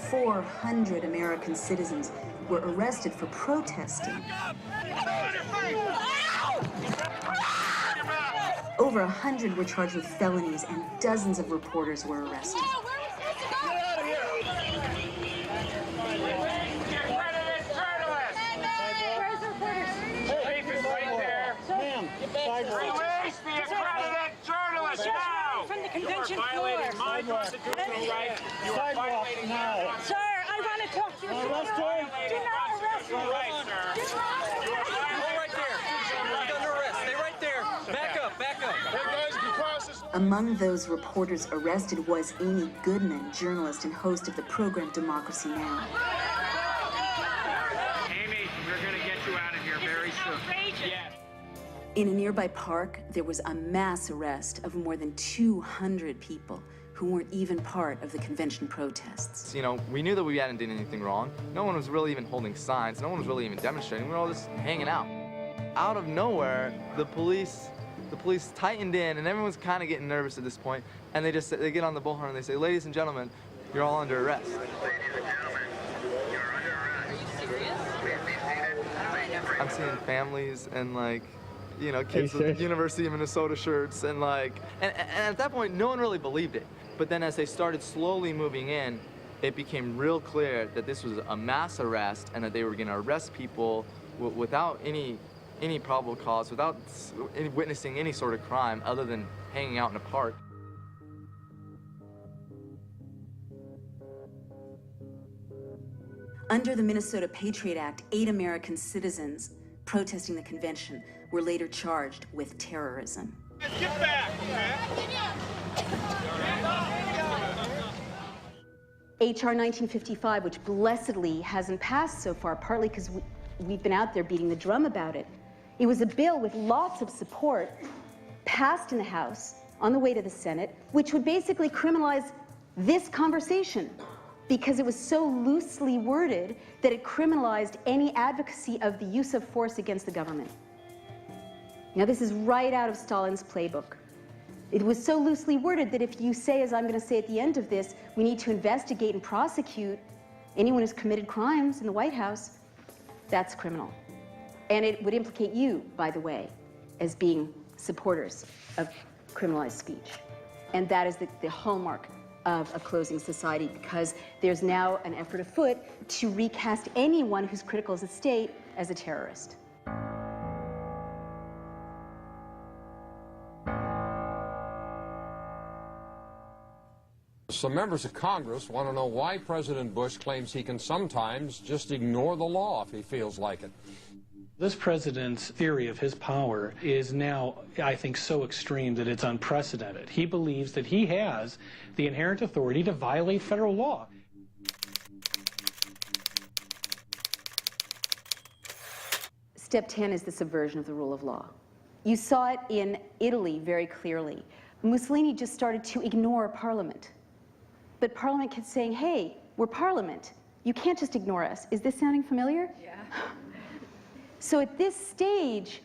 400 American citizens were arrested for protesting. Over 100 were charged with felonies, and dozens of reporters were arrested. Release the accredited journalist now! From the convention You are violating floor. my constitutional right. You are violating now. Sir, I want to talk to you. Do not arrest me. Right, sir. You are violating right there. He's under arrest. Stay right there. Back up, back up. Hey guys, be cautious. Among those reporters arrested was Amy Goodman, journalist and host of the program Democracy Now! Amy, we're going to get you out of here very soon. Yes. In a nearby park, there was a mass arrest of more than 200 people who weren't even part of the convention protests. You know, we knew that we hadn't done anything wrong. No one was really even holding signs. No one was really even demonstrating. We were all just hanging out. Out of nowhere, the police tightened in, and everyone's kind of getting nervous at this point. And they get on the bullhorn and they say, "Ladies and gentlemen, you're all under arrest." Ladies and gentlemen, you're under arrest. Are you serious? Please be seated. Thank you very I'm seeing families and, like, you know, kids with University of Minnesota shirts, and like, and at that point, no one really believed it. But then as they started slowly moving in, it became real clear that this was a mass arrest and that they were going to arrest people without any probable cause, without witnessing any sort of crime other than hanging out in a park. Under the Minnesota Patriot Act, 8 American citizens protesting the convention were later charged with terrorism. Get back, H.R. 1955, which blessedly hasn't passed so far, partly because we've been out there beating the drum about it. It was a bill with lots of support, passed in the House, on the way to the Senate, which would basically criminalize this conversation, because it was so loosely worded that it criminalized any advocacy of the use of force against the government. Now, this is right out of Stalin's playbook. It was so loosely worded that if you say, as I'm going to say at the end of this, we need to investigate and prosecute anyone who's committed crimes in the White House, that's criminal. And it would implicate you, by the way, as being supporters of criminalized speech. And that is the hallmark of a closing society, because there's now an effort afoot to recast anyone who's critical of the state as a terrorist. Some members of Congress want to know why President Bush claims he can sometimes just ignore the law if he feels like it. This president's theory of his power is now, I think, so extreme that it's unprecedented. He believes that he has the inherent authority to violate federal law. Step 10 is the subversion of the rule of law. You saw it in Italy very clearly. Mussolini just started to ignore Parliament. But Parliament kept saying, hey, we're Parliament. You can't just ignore us. Is this sounding familiar? Yeah. So at this stage,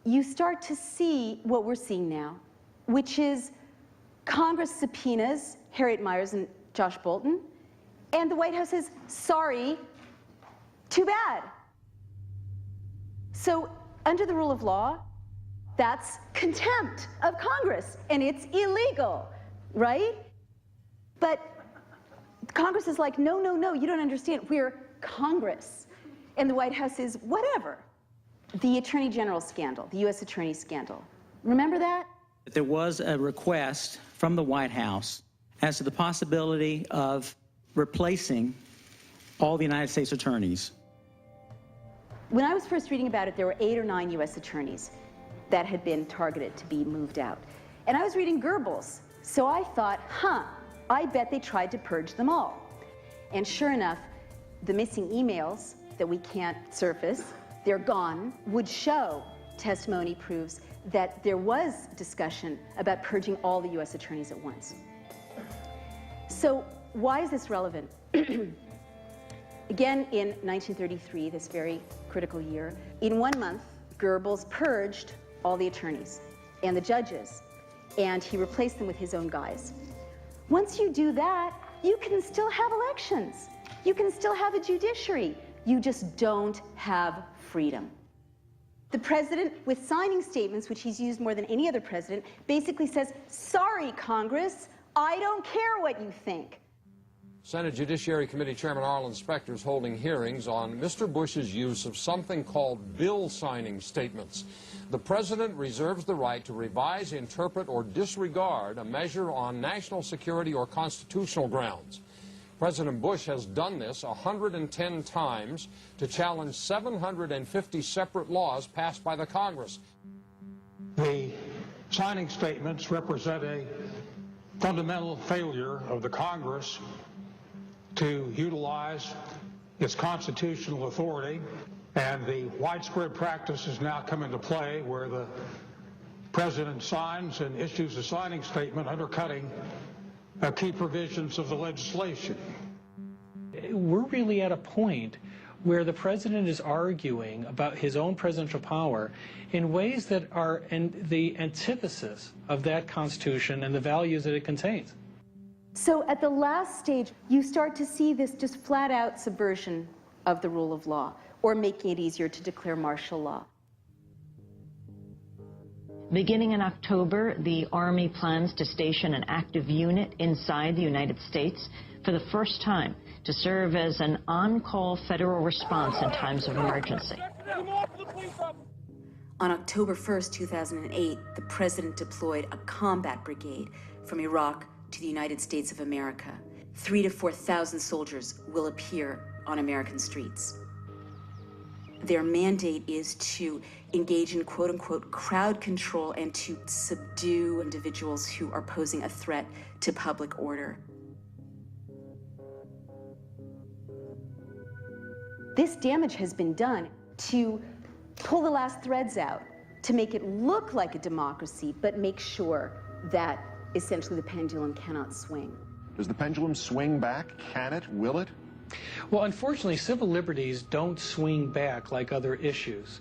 you start to see what we're seeing now, which is Congress subpoenas Harriet Miers and Josh Bolton, and the White House says, sorry, too bad. So under the rule of law, that's contempt of Congress, and it's illegal, right? But Congress is like, no, no, no, you don't understand. We're Congress. And the White House is whatever. The Attorney General scandal, the U.S. Attorney scandal. Remember that? There was a request from the White House as to the possibility of replacing all the United States attorneys. When I was first reading about it, there were 8 or 9 U.S. attorneys that had been targeted to be moved out. And I was reading Goebbels, so I thought, I bet they tried to purge them all. And sure enough, the missing emails that we can't surface, they're gone, would show testimony proves that there was discussion about purging all the U.S. attorneys at once. So why is this relevant? Again, in 1933, this very critical year, in 1 month, Goebbels purged all the attorneys and the judges, and he replaced them with his own guys. Once you do that, you can still have elections. You can still have a judiciary. You just don't have freedom. The president, with signing statements, which he's used more than any other president, basically says, sorry, Congress, I don't care what you think. Senate Judiciary Committee Chairman Arlen Specter is holding hearings on Mr. Bush's use of something called bill signing statements. The president reserves the right to revise, interpret, or disregard a measure on national security or constitutional grounds. President Bush has done this 110 times to challenge 750 separate laws passed by the Congress. The signing statements represent a fundamental failure of the Congress to utilize its constitutional authority, and the widespread practice has now come into play where the president signs and issues a signing statement undercutting key provisions of the legislation. We're really at a point where the president is arguing about his own presidential power in ways that are in the antithesis of that Constitution and the values that it contains. So at the last stage, you start to see this just flat-out subversion of the rule of law, or making it easier to declare martial law. Beginning in October, the Army plans to station an active unit inside the United States for the first time to serve as an on-call federal response in times of emergency. On October 1st, 2008, the president deployed a combat brigade from Iraq to the United States of America. 3,000 to 4,000 soldiers will appear on American streets. Their mandate is to engage in quote-unquote crowd control and to subdue individuals who are posing a threat to public order. This damage has been done to pull the last threads out, to make it look like a democracy, but make sure that essentially the pendulum cannot swing. Does the pendulum swing back? Can it? Will it? Well, unfortunately, civil liberties don't swing back like other issues.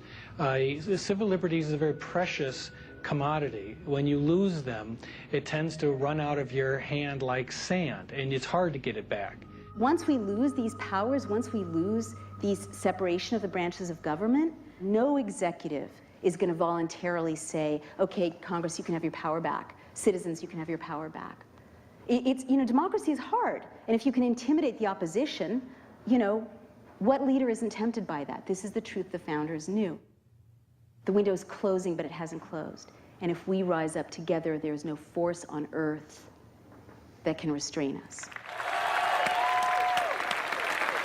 Civil liberties is a very precious commodity. When you lose them, it tends to run out of your hand like sand, and it's hard to get it back. Once we lose these powers, once we lose these separation of the branches of government, no executive is going to voluntarily say, okay, Congress, you can have your power back. Citizens, you can have your power back. Democracy is hard. And if you can intimidate the opposition, what leader isn't tempted by that? This is the truth the founders knew. The window is closing, but it hasn't closed. And if we rise up together, there's no force on earth that can restrain us.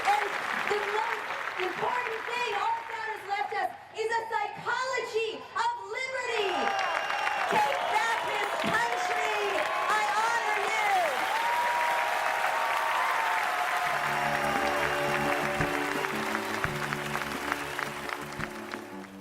And the most important thing our founders left us is a psychology of liberty. Take back this country. I honor you.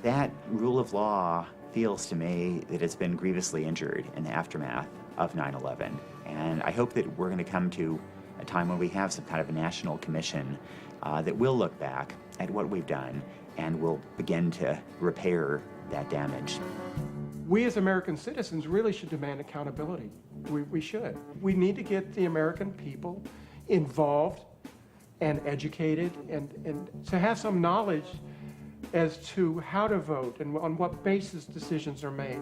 That rule of law feels to me that it's been grievously injured in the aftermath of 9/11. And I hope that we're going to come to a time when we have some kind of a national commission that will look back at what we've done and will begin to repair that damage. We as American citizens really should demand accountability. We should. We need to get the American people involved and educated and to have some knowledge as to how to vote and on what basis decisions are made.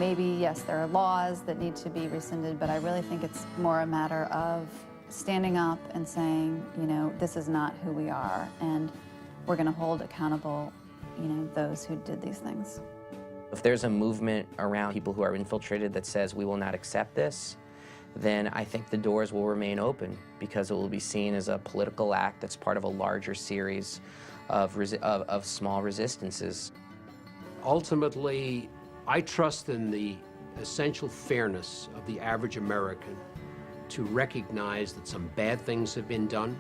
Maybe, yes, there are laws that need to be rescinded, but I really think it's more a matter of standing up and saying, this is not who we are, and we're going to hold accountable, those who did these things. If there's a movement around people who are infiltrated that says we will not accept this, then I think the doors will remain open because it will be seen as a political act that's part of a larger series of small resistances. Ultimately, I trust in the essential fairness of the average American to recognize that some bad things have been done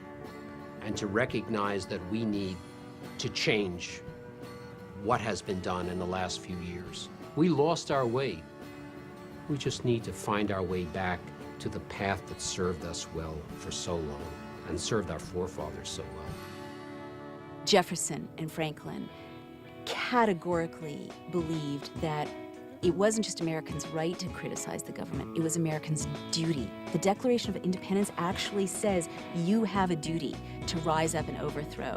and to recognize that we need to change what has been done in the last few years. We lost our way. We just need to find our way back to the path that served us well for so long and served our forefathers so well. Jefferson and Franklin categorically believed that It wasn't just Americans' right to criticize the government, it was Americans' duty. The Declaration of Independence actually says you have a duty to rise up and overthrow.